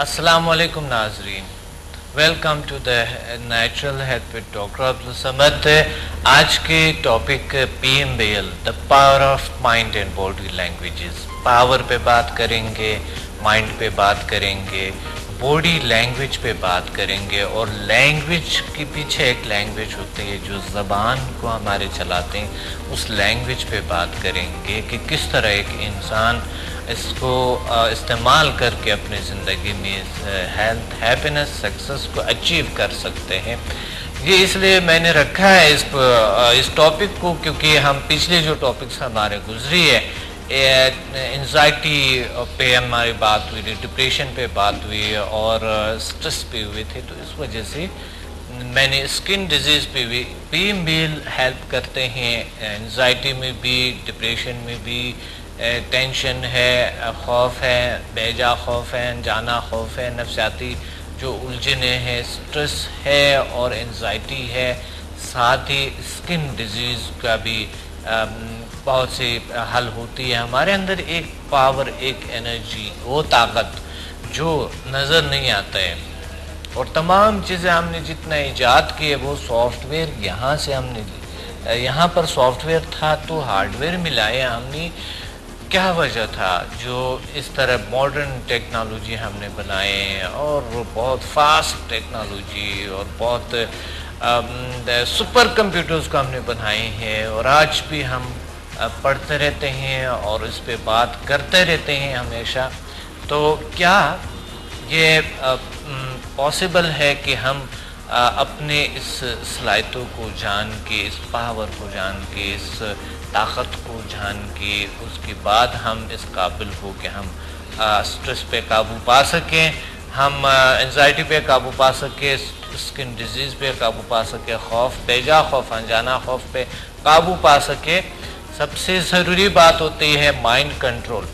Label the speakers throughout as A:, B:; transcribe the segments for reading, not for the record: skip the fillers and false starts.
A: السلام علیکم ناظرین، welcome to the natural health with doctor Abdussamad. آج کے topic PMBL، the power of mind and body languages. Power پہ بات کریں گے، مائنڈ پہ بات کریں گے، باڈی لینگویج پہ بات کریں گے، اور لینگویج کے پیچھے ایک لینگویج ہوتی ہے جو زبان کو ہمارے چلاتے ہیں، اس لینگویج پہ بات کریں گے کہ کس طرح ایک انسان اس کو استعمال کر کے اپنی زندگی میں ہیلتھ، ہیپینس، سکسس کو اچیو کر سکتے ہیں۔ یہ اس لیے میں نے رکھا ہے اس ٹاپک کو، کیونکہ ہم پچھلے جو ٹاپکس ہمارے گزری ہے، انزائٹی پہ ہماری بات ہوئی، ڈپریشن پہ بات ہوئی اور سٹریس پہ ہوئے تھے، تو اس وجہ سے میں نے اسکن ڈیزیز پہ بھی PMBL ہیلپ کرتے ہیں۔ انزائٹی میں بھی، ڈپریشن میں بھی، ٹینشن ہے، خوف ہے، بیجا خوف ہے، جانا خوف ہے، نفسیاتی جو الجھنیں ہیں، سٹریس ہے اور انزائٹی ہے، ساتھ ہی اسکن ڈیزیز کا بھی بہت سی حل ہوتی ہے۔ ہمارے اندر ایک پاور، ایک انرجی، وہ طاقت جو نظر نہیں آتا ہے، اور تمام چیزیں ہم نے جتنا ایجاد کی ہے وہ سافٹ ویئر یہاں سے ہم نے، یہاں پر سافٹ ویئر تھا تو ہارڈ ویئر ملایا ہم نے۔ کیا وجہ تھا جو اس طرح ماڈرن ٹیکنالوجی ہم نے بنائے، اور بہت فاسٹ ٹیکنالوجی اور بہت سپر کمپیوٹرز کو ہم نے بنائے ہیں، اور آج بھی ہم پڑھتے رہتے ہیں اور اس پہ بات کرتے رہتے ہیں ہمیشہ۔ تو کیا یہ پاسبل ہے کہ ہم اپنے اس صلاحیتوں کو جان کے، اس پاور کو جان کے، اس طاقت کو جان کے، اس کے بعد ہم اس قابل ہو کہ ہم سٹریس پہ قابو پا سکیں، ہم انزائٹی پہ قابو پا سکیں، اسکن ڈیزیز پہ قابو پا سکیں، خوف، بیجا خوف، انجانا خوف پہ قابو پا سکیں۔ سب سے ضروری بات ہوتی ہے مائنڈ کنٹرول،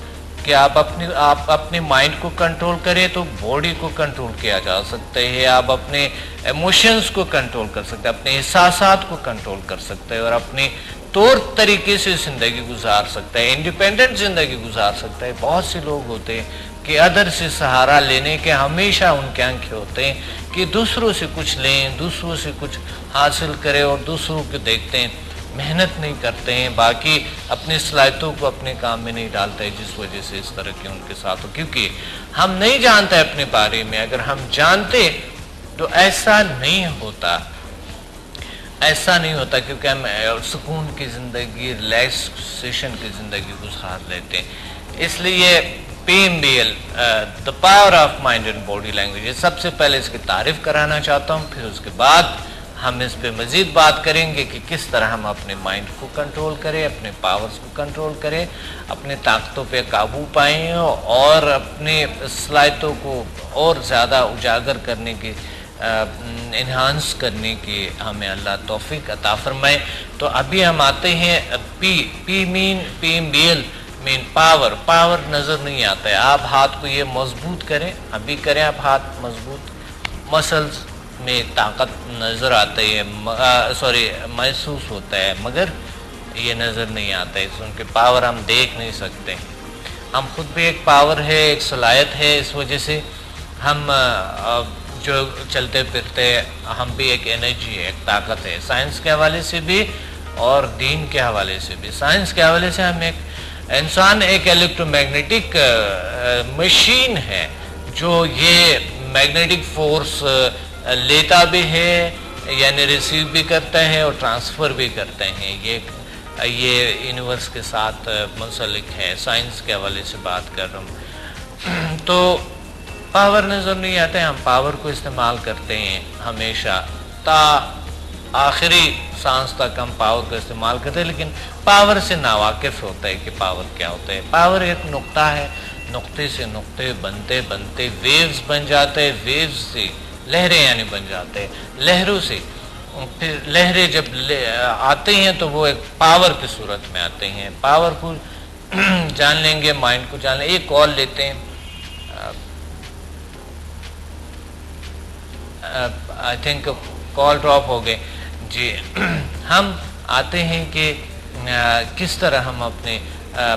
A: کہ آپ اپنے مائنڈ کو کنٹرول کریں تو باڈی کو کنٹرول کیا جا سکتا ہے، آپ اپنے ایموشنز کو کنٹرول کر سکتے ہیں، اپنے احساسات کو کنٹرول کر سکتے ہیں، اور اپنے طور طریقے سے زندگی گزار سکتا ہے، انڈیپینڈنٹ زندگی گزار سکتا ہے۔ بہت سے لوگ ہوتے ہیں کہ ادر سے سہارا لینے کے ہمیشہ ان کے آنکھیں ہوتے ہیں کہ دوسروں سے کچھ لیں، دوسروں سے کچھ حاصل کریں، اور دوسروں کو دیکھتے ہیں، محنت نہیں کرتے ہیں، باقی اپنی صلاحیتوں کو اپنے کام میں نہیں ڈالتے، جس وجہ سے اس طرح کے ان کے ساتھ ہو، کیونکہ ہم نہیں جانتے اپنے بارے میں۔ اگر ہم جانتے تو ایسا نہیں ہوتا، کیونکہ ہم سکون کی زندگی، ریلیکسیشن کی زندگی گزار لیتے ہیں۔ اس لیے PMBL، the power of mind and body language, سب سے پہلے اس کی تعریف کرانا چاہتا ہوں، پھر اس کے بعد ہم اس پہ مزید بات کریں گے کہ کس طرح ہم اپنے مائنڈ کو کنٹرول کریں، اپنے پاورز کو کنٹرول کریں، اپنے طاقتوں پہ قابو پائیں، اور اپنے صلاحیتوں کو اور زیادہ اجاگر کرنے کی، انہانس کرنے کی ہمیں اللہ توفیق عطا فرمائے۔ تو ابھی ہم آتے ہیں PMBL مین پاور نظر نہیں آتا ہے۔ آپ ہاتھ کو یہ مضبوط کریں، ابھی کریں آپ ہاتھ مضبوط، مسلز میں طاقت نظر آتی ہے، محسوس ہوتا ہے، مگر یہ نظر نہیں آتا ہے، ان کے پاور ہم دیکھ نہیں سکتے۔ ہم خود بھی ایک پاور ہے، ایک صلاحیت ہے، اس وجہ سے ہم جو چلتے پھرتے، ہم بھی ایک انرجی ہے، ایک طاقت ہے، سائنس کے حوالے سے بھی اور دین کے حوالے سے بھی۔ سائنس کے حوالے سے ہم انسان ایک الیکٹرو میگنیٹک مشین ہے، جو یہ میگنیٹک فورس لیتا بھی ہے، یعنی ریسیو بھی کرتا ہے اور ٹرانسفر بھی کرتے ہیں۔ یہ یونیورس کے ساتھ منسلک ہے، سائنس کے حوالے سے بات کر رہا ہوں۔ تو پاور نظر نہیں آتا ہے، ہم پاور کو استعمال کرتے ہیں ہمیشہ، تا آخری سانس تک ہم پاور کا استعمال کرتے ہیں، لیکن پاور سے ناواقف ہوتا ہے کہ پاور کیا ہوتا ہے۔ پاور ایک نقطہ ہے، نقطے سے نقطے بنتے بنتے ویوز بن جاتے ہیں، ویوز سے لہریں یعنی بن جاتے ہیں، لہروں سے پھر لہریں جب آتے ہیں تو وہ ایک پاور کی صورت میں آتے ہیں۔ پاور کو جان لیں گے، مائنڈ کو جان لیں۔ ایک کال لیتے ہیں، آئی تھنک کال ڈراپ ہو گئے جی۔ ہم آتے ہیں کہ کس طرح ہم اپنے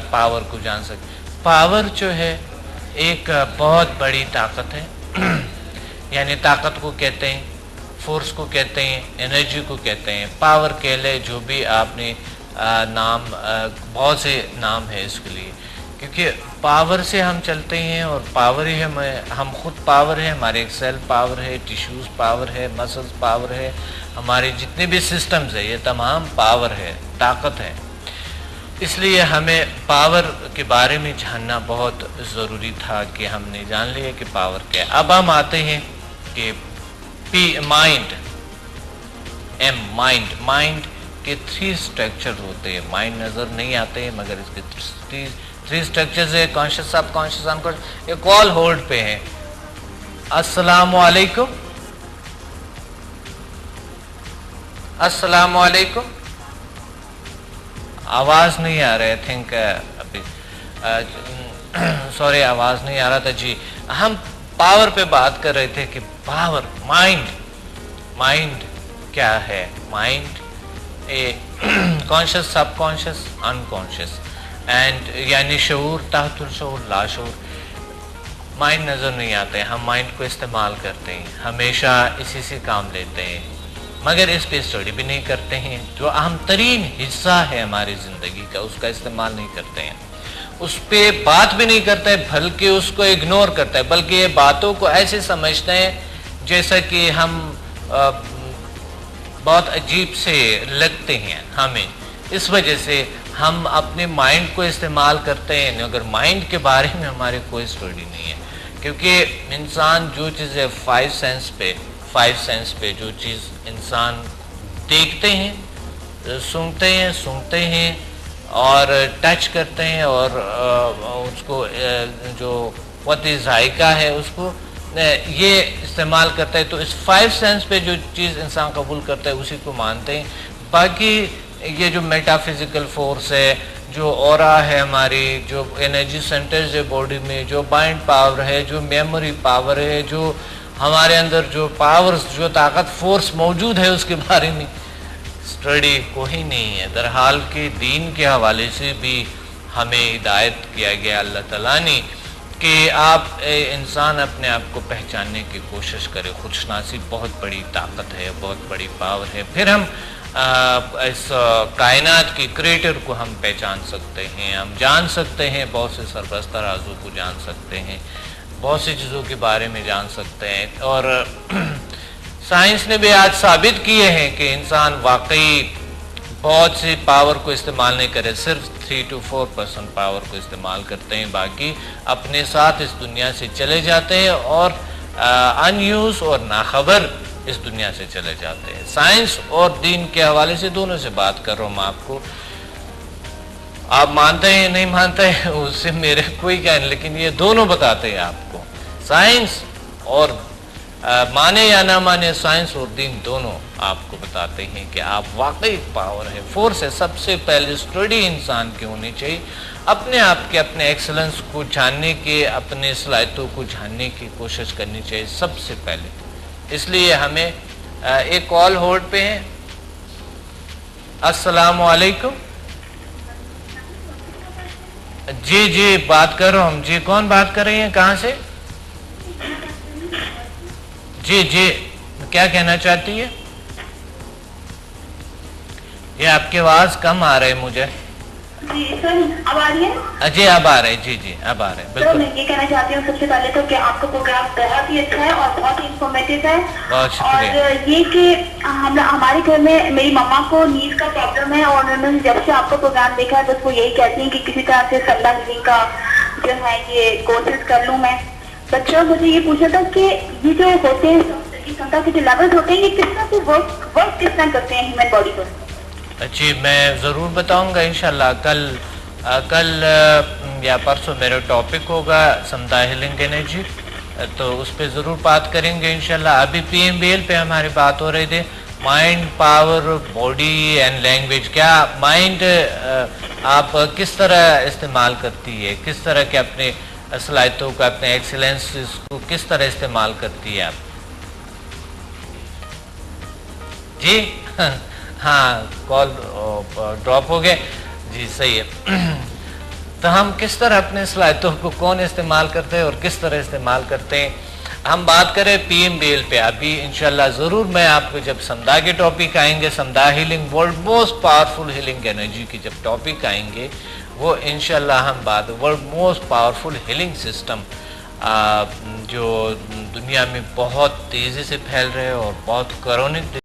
A: پاور کو جان سکتے۔ پاور جو ہے ایک بہت بڑی طاقت ہے یعنی طاقت کو کہتے ہیں، فورس کو کہتے ہیں، انرجی کو کہتے ہیں، پاور کہہ لے، جو بھی آپ نے نام، بہت سے نام ہے اس کے لیے، کیونکہ پاور سے ہم چلتے ہیں اور پاور ہی ہم خود پاور ہے، ہمارے ایک سیل پاور ہے، ٹیشوز پاور ہے، مسلز پاور ہے، ہمارے جتنے بھی سسٹمز ہیں یہ تمام پاور ہے، طاقت ہے۔ اس لیے ہمیں پاور کے بارے میں جاننا بہت ضروری تھا کہ ہم نے جان لیا کہ پاور کیا ہے۔ اب ہم آتے ہیں کہ مائنڈ، مائنڈ کے 3 سٹرکچر ہوتے ہیں۔ مائنڈ نظر نہیں آتے ہیں مگر اس کے 3 سٹرکچرز ہے، کانشیس، سب کانشیس، انکانشیس۔ ایک کال ہولڈ پہ ہے۔ السلام علیکم، السلام علیکم، آواز نہیں آ رہا ہے، تھنک ابھی سوری آواز نہیں آ رہا تھا۔ جی ہم پاور پہ بات کر رہے تھے کہ پاور، مائنڈ کیا ہے؟ Mind conscious, sub conscious, unconscious, and یعنی شعور، تحت الشعور، لا شعور۔ مائنڈ نظر نہیں آتے، ہم مائنڈ کو استعمال کرتے ہیں، ہمیشہ اسی سے کام لیتے ہیں، مگر اس پہ اسٹڈی بھی نہیں کرتے ہیں۔ جو اہم ترین حصہ ہے ہماری زندگی کا اس کا استعمال نہیں کرتے ہیں، اس پہ بات بھی نہیں کرتے، بلکہ اس کو اگنور کرتے ہیں، بلکہ یہ باتوں کو ایسے سمجھتے ہیں جیسا کہ ہم بہت عجیب سے لگتے ہیں ہمیں۔ اس وجہ سے ہم اپنے مائنڈ کو استعمال کرتے ہیں مگر مائنڈ کے بارے میں ہمارے کوئی اسٹڈی نہیں ہے، کیونکہ انسان جو چیزیں 5 سینس پہ جو چیز انسان دیکھتے ہیں، سنتے ہیں اور ٹچ کرتے ہیں اور اس کو جو قوت ذائقہ ہے اس کو یہ استعمال کرتا ہے، تو اس 5 سینس پہ جو چیز انسان قبول کرتا ہے اسی کو مانتے ہیں۔ باقی یہ جو میٹا فزیکل فورس ہے، جو اورا ہے ہماری، جو انرجی سینٹرز ہے باڈی میں، جو مائنڈ پاور ہے، جو میموری پاور ہے، جو ہمارے اندر جو پاورز، جو طاقت، فورس موجود ہے، اس کے بارے میں اسٹڈی کوئی نہیں ہے۔ درحال کہ دین کے حوالے سے بھی ہمیں ہدایت کیا گیا اللہ تعالیٰ نے کہ آپ انسان اپنے آپ کو پہچاننے کی کوشش کرے۔ خودشناسی بہت بڑی طاقت ہے، بہت بڑی پاور ہے۔ پھر ہم اس کائنات کی کریٹر کو ہم پہچان سکتے ہیں، ہم جان سکتے ہیں، بہت سے سرپرستہ رازوں کو جان سکتے ہیں، بہت سی چیزوں کے بارے میں جان سکتے ہیں۔ اور سائنس نے بھی آج ثابت کیے ہیں کہ انسان واقعی بہت سی پاور کو استعمال نہیں کرے، صرف 3 to 4% پاور کو استعمال کرتے ہیں، باقی اپنے ساتھ اس دنیا سے چلے جاتے ہیں اور ان یوز اور ناخبر اس دنیا سے چلے جاتے ہیں۔ سائنس اور دین کے حوالے سے دونوں سے بات کر رہا ہوں میں آپ کو، آپ مانتے ہیں نہیں مانتے ہیں اس سے میرے کوئی کیا نہیں، لیکن یہ دونوں بتاتے ہیں آپ کو، سائنس اور مانے یا نہ مانے، سائنس اور دین دونوں آپ کو بتاتے ہیں کہ آپ واقعی پاور ہے، فورس ہے۔ سب سے پہلے اسٹڈی انسان کی ہونی چاہیے، اپنے آپ کے، اپنے ایکسلنس کو جاننے کے، اپنے صلاحیتوں کو جاننے کی کوشش کرنی چاہیے سب سے پہلے۔ اس لیے ہمیں ایک کال ہولڈ پہ ہے۔ السلام علیکم، جی بات کر رہا ہوں، جی کون بات کر رہی ہیں، کہاں سے؟ جی کیا کہنا چاہتی ہے؟ یہ آپ کی آواز کم آ رہی ہے مجھے۔
B: جی سر، اب آ رہی ہے؟
A: جی اب آ رہے، جی اب آ رہے ہیں،
B: سر
A: بالکل۔
B: میں یہ کہنا چاہتی ہوں سب سے پہلے تو کہ آپ کا پروگرام بہت ہی اچھا ہے اور بہت ہی انفارمیٹیو ہے۔
A: بہت شکریہ۔
B: اور یہ کہ ہمارے گھر میں میری مما کو نیند کا پرابلم ہے اور انہوں نے جب سے آپ کا پروگرام دیکھا ہے بس وہ یہی کہتی ہیں کہ کسی طرح سے سلا ہیلنگ کا جو ہے یہ کورسز کر لوں میں۔ بچوں مجھے یہ پوچھنا تھا کہ یہ جو ہوتے ہیں سنتا کے جو لیولز ہوتے ہیں یہ کس طرح سے ورک کس طرح کرتے ہیں ہیومن باڈی پر؟
A: جی میں ضرور بتاؤں گا انشاءاللہ۔ کل یا پرسوں میرا ٹاپک ہوگا سمدھا ہیلنگ انرجی، تو اس پہ ضرور بات کریں گے انشاءاللہ۔ ابھی PMBL پہ ہماری بات ہو رہی تھی، mind, power, body and language. کیا مائنڈ آپ کس طرح استعمال کرتی ہے، کس طرح کے اپنے صلاحیتوں کو، اپنے ایکسلنس کو کس طرح استعمال کرتی ہے آپ؟ جی ہاں کال ڈراپ ہو گئے، جی صحیح ہے۔ تو ہم کس طرح اپنے صلاحیتوں کو کون استعمال کرتے ہیں اور کس طرح استعمال کرتے ہیں؟ ہم بات کریں پی ایم بی ایل پہ، ابھی انشاءاللہ ضرور میں آپ کو جب سمدھا کے ٹاپک آئیں گے، سمدھا healing, world most powerful healing energy کی جب ٹاپک آئیں گے، وہ انشاءاللہ ہم بات world most powerful healing system جو دنیا میں بہت تیزی سے پھیل رہے اور بہت کرونک